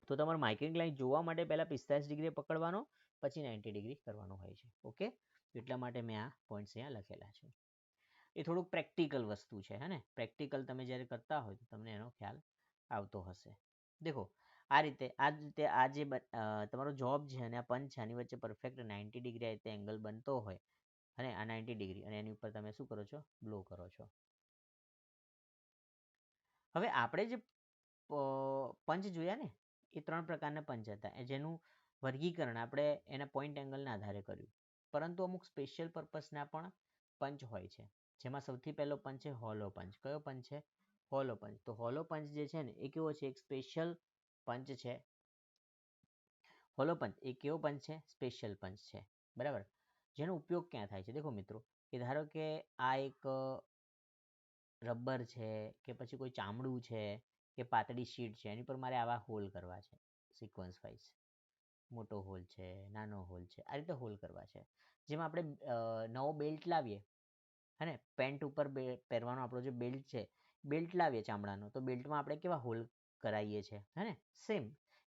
[SPEAKER 1] તો તમારે માર્કિંગ લાઈન જોવા માટે પહેલાં 45 ડિગ્રી પકડવાનો, પછી 90 ડિગ્રી કરવાનું હોય છે. ઓકે, એટલા માટે મેં આ પોઈન્ટ્સ અહીંયા લખેલા છે. એ થોડુંક પ્રેક્ટિકલ વસ્તુ છે, હે ને? પ્રેક્ટિકલ તમે જ્યારે કરતા હોય તો તમને એનો ખ્યાલ આવતો હશે. દેખો આ રીતે આ જે તમારો જોબ છે અને આ પંચ છે આની વચ્ચે પરફેક્ટ 90 ડિગ્રી આ રીતે એંગલ બનતો હોય અને આ 90 ડિગ્રી અને એની ઉપર તમે શું કરો છો? બ્લો કરો છો. હવે આપણે જે પંચ જોયા ને એ 3 પ્રકારના પંચ હતા, જેનું વર્ગીકરણ આપણે એના પોઈન્ટ એંગલના આધારે કર્યું. પરંતુ અમુક સ્પેશિયલ પર્પસના પણ પંચ હોય છે, જેમાં સૌથી પહેલો પંચ છે હોલો પંચ. કયો પંચ છે? હોલો પંચ. તો હોલો પંચ જે છે ને એ કેવો છે? એક સ્પેશિયલ પંચ છે. હોલો પંચ એ કેવો પંચ છે? સ્પેશિયલ પંચ છે. બરાબર? જેનો ઉપયોગ ક્યાં થાય છે? દેખો મિત્રો, કે ધારો કે આ એક રબર છે કે પછી કોઈ ચામડું છે કે પાતળી શીટ છે, એની પર મારે આવા હોલ કરવા છે સિક્વન્સ વાઇઝ. મોટો હોલ છે, નાનો હોલ છે, આ રીતે હોલ કરવા છે. જેમાં આપણે નવો બેલ્ટ લાવીએ, હે ને? પેન્ટ ઉપર પહેરવાનો આપણો જે બેલ્ટ છે, બેલ્ટ લાવીએ ચામડાનો, તો બેલ્ટમાં આપણે કેવા હોલ કરાવીએ છીએ, હે ને? સેમ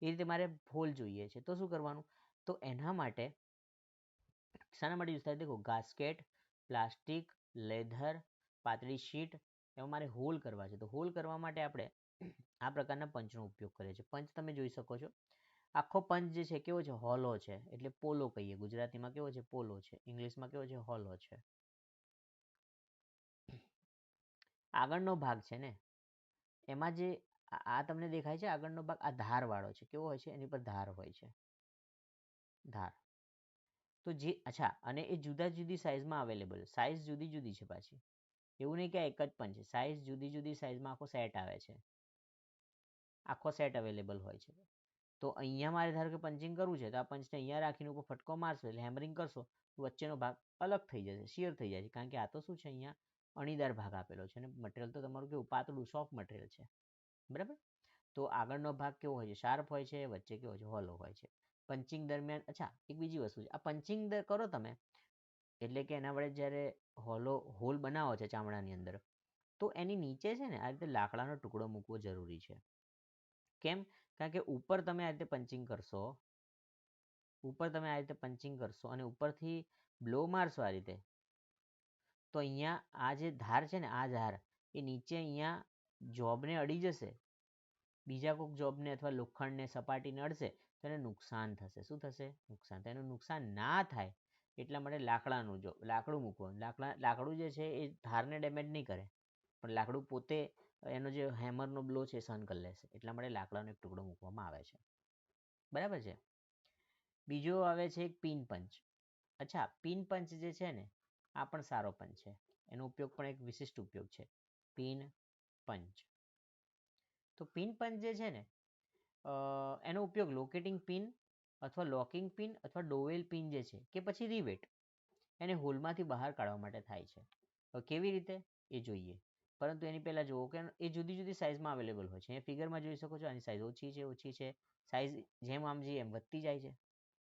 [SPEAKER 1] એ રીતે મારે હોલ જોઈએ છે. તો શું કરવાનું? તો એના માટે શાના માટે યુઝ થાય? દેખો, ગાસ્કેટ, પ્લાસ્ટિક, લેધર, પાતળી શીટ, એમાં મારે હોલ કરવા છે. તો હોલ કરવા માટે આપણે આ પ્રકારના પંચનો ઉપયોગ કરીએ છીએ. પંચ તમે જોઈ શકો છો. આખો પંચ જે છે કેવો છે? હોલો છે. એટલે પોલો કહીએ. ગુજરાતીમાં કેવો છે? પોલો છે. ઇંગ્લિશમાં કેવો છે? હોલો છે. આગળનો ભાગ છે ને એમાં જે આ તમને દેખાય છે આગળનો ભાગ, આ ધારવાળો છે. કેવો હોય છે? એની પર ધાર હોય છે. ધાર. તો જે અચ્છા, અને એ જુદા જુદી સાઇઝમાં અવેલેબલ. સાઇઝ જુદી જુદી છે પાછી. એવું નહીં કે એક જ પંચ છે. સાઇઝ જુદી જુદી સાઇઝમાં આખો સેટ આવે છે. આખો સેટ અવેલેબલ હોય છે. તો અહીંયા મારે ધારો કે પંચિંગ કરવું છે તો આ પંચને અહીંયા રાખીને ઉપર ફટકો મારશો એટલે હેમરિંગ કરશો તો વચ્ચેનો ભાગ અલગ થઈ જશે, શિયર થઈ જાય છે. કારણ કે આ તો શું છે? અહીંયા અણીદાર ભાગ આપેલો છે અને મટીરિયલ તો તમારું કેવું પાતળું સોફ્ટ મટીરિયલ છે. બરાબર? તો આગળનો ભાગ કેવો હોય છે? શાર્પ હોય છે. વચ્ચે કેવો છે? હોલો હોય છે. પંચિંગ દરમિયાન અચ્છા એક બીજી વસ્તુ છે, આ પંચિંગ કરો તમે એટલે કે એના વડે જ્યારે હોલ બનાવો છે ચામડાની અંદર, તો એની નીચે છે ને આ રીતે લાકડાનો ટુકડો મૂકવો જરૂરી છે. કેમ? કારણ કે ઉપર તમે આ રીતે પંચિંગ કરશો, અને ઉપરથી બ્લો મારશો આ રીતે, તો અહીંયા આ જે ધાર છે ને આ ધાર એ નીચે અહીંયા જોબને અડી જશે, બીજા કોઈક જોબને અથવા લોખંડને સપાટીને અડશે તો એને નુકસાન થશે. શું થશે? નુકસાન. તો એનું નુકસાન ના થાય એટલા માટે લાકડું મૂકવાનું. લાકડું જે છે એ ધારને ડેમેજ નહીં કરે, પણ લાકડું પોતે એનો જે હેમરનો બ્લો છે સહન કરી લેશે. એટલા માટે લાકડાનો એક ટુકડો મૂકવામાં આવે છે. બરાબર છે? બીજો આવે છે એક પિન પંચ. અચ્છા, પિન પંચ જે છે ને આ પણ સારો પંચ છે. એનો ઉપયોગ પણ એક વિશિષ્ટ ઉપયોગ છે. પિન પંચ. તો પિન પંચ જે છે ને એનો ઉપયોગ લોકેટિંગ પિન અથવા લોકિંગ પિન અથવા ડોવેલ પિન જે છે કે પછી રિવેટ એને હોલમાંથી બહાર કાઢવા માટે થાય છે. તો કેવી રીતે એ જોઈએ, પરંતુ એની પહેલાં જુઓ કે એ જુદી જુદી સાઇઝમાં અવેલેબલ હોય છે. એ ફિગરમાં જોઈ શકો છો. આની સાઇઝ ઓછી છે. સાઇઝ જેમ આમ જઈએ એમ વધતી જાય છે.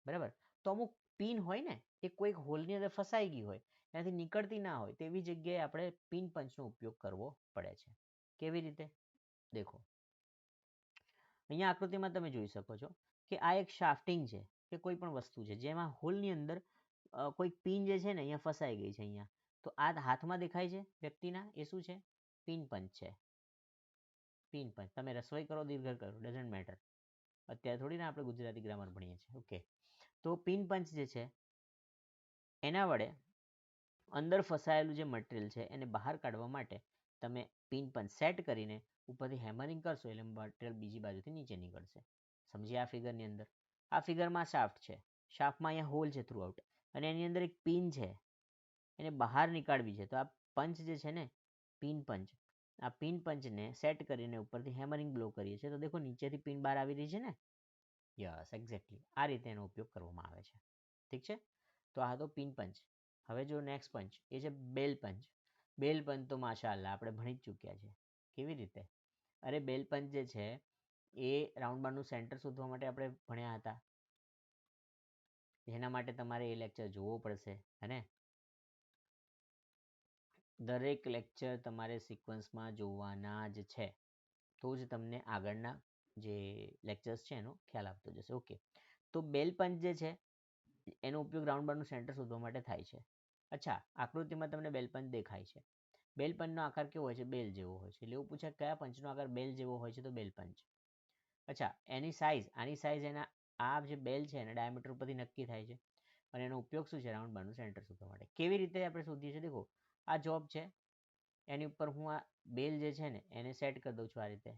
[SPEAKER 1] બરાબર? તો અમુક પિન હોય ને એ કોઈક હોલની અંદર ફસાઈ ગઈ હોય, એનાથી નીકળતી ના હોય, તેવી જગ્યાએ આપણે પિન પંચનો ઉપયોગ કરવો પડે છે. કેવી રીતે? દેખો, અહીંયા આકૃતિમાં તમે જોઈ શકો છો કે આ એક શાફ્ટિંગ છે કે કોઈ પણ વસ્તુ છે જેમાં હોલની અંદર કોઈ પિન જે છે ને અહીંયા ફસાઈ ગઈ છે. અહીંયા તો આ હાથમાં દેખાય છે વ્યક્તિના, એ શું છે? પિન પંચ છે. પિન પંચ. તમે રસોઈ કરો, દીર્ઘ કરો, ડઝન્ટ મેટર. અત્યારે થોડી ના આપણે ગુજરાતી ગ્રામર ભણીએ છીએ. ઓકે, તો પિન પંચ જે છે એના વડે અંદર ફસાયેલું જે મટીરિયલ છે એને બહાર કાઢવા માટે તમે પિન પંચ સેટ કરીને ઉપરથી હેમરિંગ કરશો એટલે મટીરિયલ બીજી બાજુથી નીચે નીકળશે. સમજી આ ફિગરની અંદર? આ ફિગરમાં શાફ્ટ છે, શાફ્ટમાં અહીંયા હોલ છે થ્રુ આઉટ, અને એની અંદર એક પિન છે, એને બહાર નીકાળવી છે. તો આ પંચ જે છે ને, પિન પંચ, આ પિન પંચને સેટ કરીને ઉપરથી હેમરિંગ બ્લો કરીએ છીએ તો દેખો નીચેથી પિન બહાર આવી રહી છે ને. યસ, એક્ઝેક્ટલી આ રીતે એનો ઉપયોગ કરવામાં આવે છે. ઠીક છે, તો આ તો પિન પંચ. હવે જો નેક્સ્ટ પંચ એ છે બેલ પંચ. બેલ પંચ તો માશાઅલ્લાહ આપણે ભણી જ ચૂક્યા છે. કેવી રીતે? અરે બેલ પંચ જે છે એ રાઉન્ડ બારનું સેન્ટર શોધવા માટે આપણે ભણ્યા હતા. જેના માટે તમારે એ લેક્ચર જોવો પડશે, હે? દરેક લેક્ચર તમારે સિક્વન્સમાં જોવાના જ છે, તો જ તમને આગળના જે લેક્ચર્સ છે એનો ખ્યાલ આપતો જશે. ઓકે, તો બેલ પંચ જે છે એનો ઉપયોગ રાઉન્ડ બારનું સેન્ટર શોધવા માટે થાય છે. અચ્છા, આકૃતિમાં તમને બેલ પંચ દેખાય છે. બેલ પંચનો આકાર કેવો હોય છે? બેલ જેવો હોય છે. એટલે એવું પૂછે કયા પંચનો આકાર બેલ જેવો હોય છે? તો બેલ પંચ. અચ્છા, એની સાઇઝ, આની સાઇઝ એના આ જે બેલ છે એના ડાયામીટર ઉપરથી નક્કી થાય છે, અને એનો ઉપયોગ શું છે? રાઉન્ડ બારનું સેન્ટર શોધવા માટે. કેવી રીતે આપણે શોધીએ છીએ? દેખો, આ જોબ છે, એની ઉપર હું આ બેલ જે છે ને એને સેટ કરી દઉં છું આ રીતે,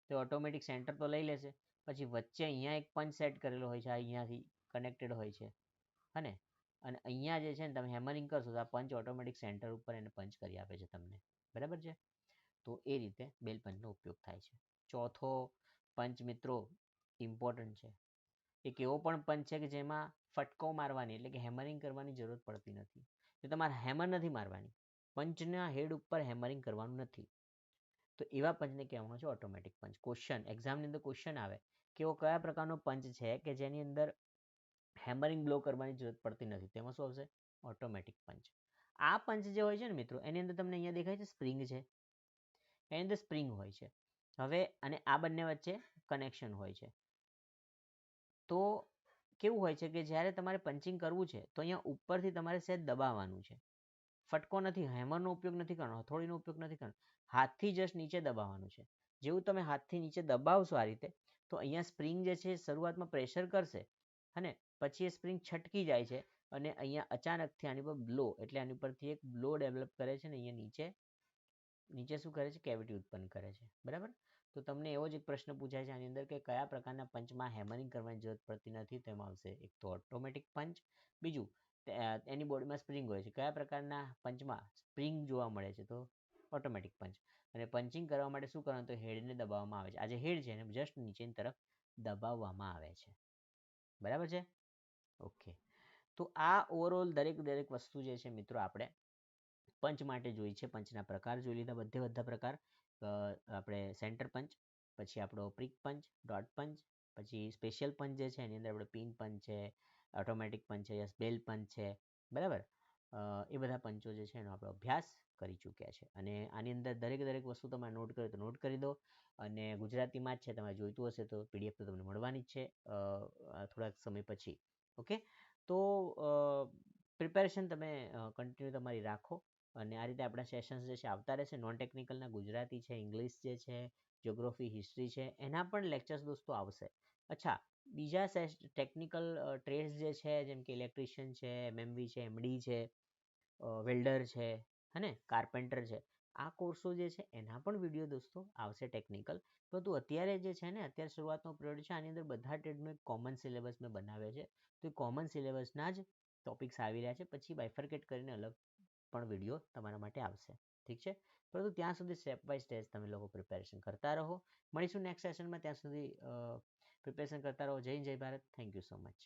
[SPEAKER 1] તો ઓટોમેટિક સેન્ટર તો લઈ લેશે. પછી વચ્ચે અહીંયા એક પંચ સેટ કરેલો હોય છે, આ અહીંયાથી કનેક્ટેડ હોય છે, અને અહીંયા જે છે ને તમે હેમરિંગ કરશો તો આ પંચ ઓટોમેટિક સેન્ટર ઉપર એને પંચ કરી આપે છે તમને. બરાબર છે? તો એ રીતે બેલ પંચનો ઉપયોગ થાય છે. ચોથો પંચ મિત્રો ઇમ્પોર્ટન્ટ છે. એક એવો પણ પંચ છે કે જેમાં ફટકો મારવાની એટલે કે હેમરિંગ કરવાની જરૂર પડતી નથી. તો તમારે હેમર નથી મારવાની, પંચના હેડ ઉપર હેમરિંગ કરવાનું નથી. તો એવા પંચને કહેવામાં છે ઓટોમેટિક પંચ. ક્વેશ્ચન એક્ઝામની અંદર ક્વેશ્ચન આવે કે એવો કયા પ્રકારનો પંચ છે કે જેની અંદર હેમરિંગ બ્લો કરવાની જરૂર પડતી નથી? તેમાં શું આવશે? ઓટોમેટિક પંચ. આ પંચ જે હોય છે ને મિત્રો, એની અંદર તમને અહીંયા દેખાય છે સ્પ્રિંગ છે, એની અંદર સ્પ્રિંગ હોય છે. હવે અને આ બંને વચ્ચે કનેક્શન હોય છે. તો કેવું હોય છે કે જ્યારે તમારે પંચિંગ કરવું છે તો અહીંયા ઉપરથી તમારે સહેજ દબાવવાનું છે. ફટકો નથી, હેમરનો ઉપયોગ નથી કરવાનો, હથોડીનો ઉપયોગ નથી કરવાનો, હાથથી જસ્ટ નીચે દબાવવાનું છે. જેવું તમે હાથથી નીચે દબાવશો આ રીતે, તો અહીંયા સ્પ્રિંગ જે છે શરૂઆતમાં પ્રેશર કરશે, અને પછી એ સ્પ્રિંગ છટકી જાય છે, અને અહીંયા અચાનકથી આની પર બ્લો, એટલે આની પરથી એક બ્લો ડેવલપ કરે છે, ને અહીંયા નીચે શું કરે છે? કેવિટી ઉત્પન્ન કરે છે. બરાબર? તો તમને એવો જ એક પ્રશ્ન પૂછાય છે આની અંદર કે કયા પ્રકારના પંચમાં હેમરિંગ કરવાની જરૂર પડતી નથી? તેમાં આવશે એક તો ઓટોમેટિક પંચ, બીજું એની બોડીમાં સ્પ્રિંગ હોય છે. કયા પ્રકારના પંચમાં સ્પ્રિંગ જોવા મળે છે? તો ઓટોમેટિક પંચ. અને પંચિંગ કરવા માટે શું કરવાનું? તો હેડને દબાવવામાં આવે છે. આ જે હેડ છે એને જસ્ટ નીચેની તરફ દબાવવામાં આવે છે. બરાબર છે? ઓકે, તો આ ઓવરઓલ દરેક વસ્તુ જે છે મિત્રો આપણે પંચ માટે જોઈ છે. પંચના પ્રકાર જોઈ લીધા, બધા પ્રકાર. આપણે સેન્ટર પંચ, પછી આપણો પ્રિક પંચ, ડોટ પંચ, પછી સ્પેશિયલ પંચ જે છે એની અંદર આપણે પિન પંચ છે, ઓટોમેટિક પંચ છે, યસ બેલ પંચ છે. બરાબર? એ બધા પંચો જે છે એનો આપણે અભ્યાસ કરી ચૂક્યા છે. અને આની અંદર દરેક વસ્તુ તમે નોટ કરી તો નોટ કરી દો. અને ગુજરાતીમાં જ છે, તમારે જોઈતું હશે તો PDF તો તમને મળવાની જ છે થોડાક સમય પછી. ઓકે, તો પ્રિપેરેશન તમે કન્ટિન્યુ તમારી રાખો, અને આ રીતે આપણા સેશન્સ જે છે આવતા રહેશે. નોન ટેકનિકલના ગુજરાતી છે, ઇંગ્લિશ જે છે, જ્યોગ્રાફી, હિસ્ટ્રી છે, એના પણ લેક્ચર્સ દોસ્તો આવશે. અચ્છા, બીજા ટેકનિકલ ટ્રેડ્સ જે છે જેમ કે ઇલેક્ટ્રિશિયન છે, MMV છે, MD છે, વેલ્ડર છે, હે, કાર્પેન્ટર છે, આ કોર્સો જે છે એના પણ વિડીયો દોસ્તો આવશે ટેકનિકલ. પરંતુ અત્યારે જે છે ને, અત્યારે શરૂઆતનો પિરિયડ છે, આની અંદર બધા ટ્રેડનો એક કોમન સિલેબસ મેં બનાવ્યો છે. તો એ કોમન સિલેબસના જ ટોપિક્સ આવી રહ્યા છે. પછી બાયફર્કેટ કરીને અલગ પણ વિડીયો તમારા માટે આવશે. ઠીક છે? પરંતુ ત્યાં સુધી સ્ટેપ બાય સ્ટેપ તમે લોકો પ્રિપેરેશન કરતા રહો. મળીશું નેક્સ્ટ સેશનમાં. ત્યાં સુધી પ્રિપેરેશન કરતા રહો. જય હિન્દ, જય Bharat. Thank you so much.